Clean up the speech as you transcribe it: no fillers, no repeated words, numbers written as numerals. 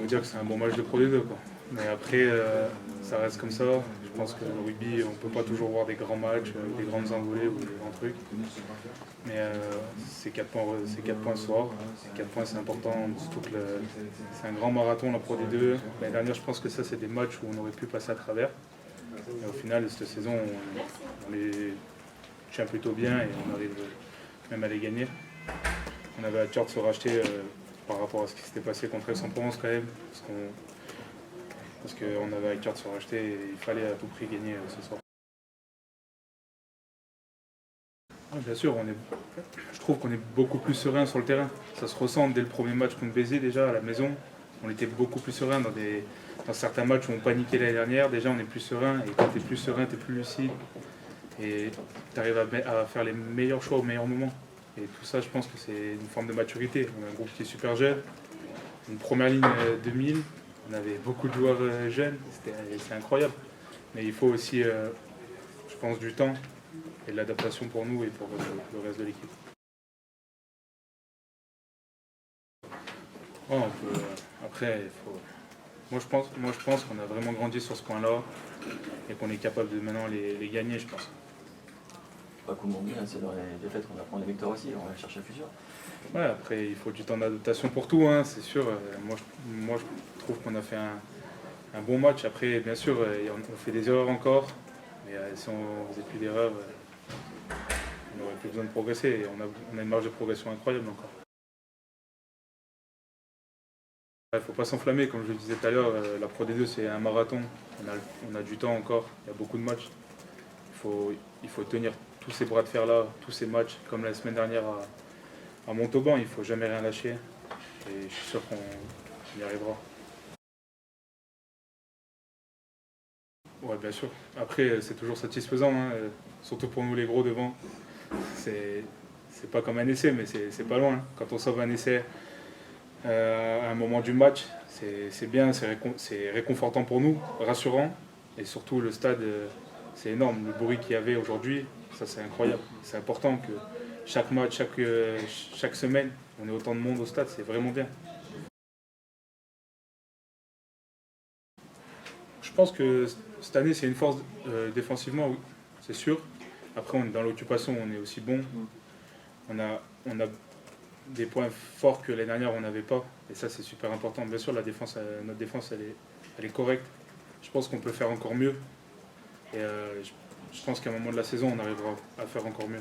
peut dire que c'est un bon match de Pro D2, quoi. Mais après, ça reste comme ça. Je pense que le rugby, on ne peut pas toujours voir des grands matchs, des grandes envolées ou des grands trucs. Mais c'est 4 points, c'est 4 points ce soir. Ces 4 points, c'est important. Surtout que c'est un grand marathon, la Pro D2. L'année dernière, je pense que ça, c'est des matchs où on aurait pu passer à travers. Et au final, cette saison, on les tient plutôt bien et on arrive même à les gagner. On avait à cœur de se racheter par rapport à ce qui s'était passé contre Aix-en-Provence quand même. Parce qu'on avait à cœur de se racheter et il fallait à tout prix gagner ce soir. Bien sûr, je trouve qu'on est beaucoup plus serein sur le terrain. Ça se ressent dès le premier match contre Béziers déjà à la maison. On était beaucoup plus serein dans certains matchs où on paniquait l'année dernière. Déjà, on est plus serein et quand tu es plus serein, tu es plus lucide. Et tu arrives à faire les meilleurs choix au meilleur moment. Et tout ça, je pense que c'est une forme de maturité. On a un groupe qui est super jeune, une première ligne 2000, on avait beaucoup de joueurs jeunes, c'est incroyable. Mais il faut aussi, je pense, du temps et de l'adaptation pour nous et pour le reste de l'équipe. Ouais, après, moi je pense qu'on a vraiment grandi sur ce point-là et qu'on est capable de maintenant les gagner, je pense. Pas comme on dit, c'est dans les défaites qu'on apprend les victoires aussi, on va chercher la fusion. Ouais, après il faut du temps d'adaptation pour tout, hein, c'est sûr. Moi je trouve qu'on a fait un bon match. Après, bien sûr, on fait des erreurs encore, mais si on faisait plus d'erreurs, on n'aurait plus besoin de progresser. Et on a une marge de progression incroyable encore. Il ne faut pas s'enflammer, comme je le disais tout à l'heure, la Pro D2 c'est un marathon, on a du temps encore, il y a beaucoup de matchs. Il faut tenir tous ces bras de fer là, tous ces matchs, comme la semaine dernière à Montauban, il ne faut jamais rien lâcher. Et je suis sûr qu'on y arrivera. Ouais, bien sûr. Après, c'est toujours satisfaisant, hein, surtout pour nous les gros devant. C'est pas comme un essai, mais c'est pas loin. Quand on sauve un essai à un moment du match, c'est bien, c'est réconfortant pour nous, rassurant. Et surtout, le stade, c'est énorme. Le bruit qu'il y avait aujourd'hui, ça c'est incroyable. C'est important que chaque match, chaque semaine, on ait autant de monde au stade, c'est vraiment bien. Je pense que cette année, c'est une force défensivement, oui, c'est sûr. Après, on est dans l'occupation, on est aussi bon. On a des points forts que l'année dernière, on n'avait pas. Et ça, c'est super important. Bien sûr, notre défense, elle est correcte. Je pense qu'on peut faire encore mieux. Et je pense qu'à un moment de la saison, on arrivera à faire encore mieux.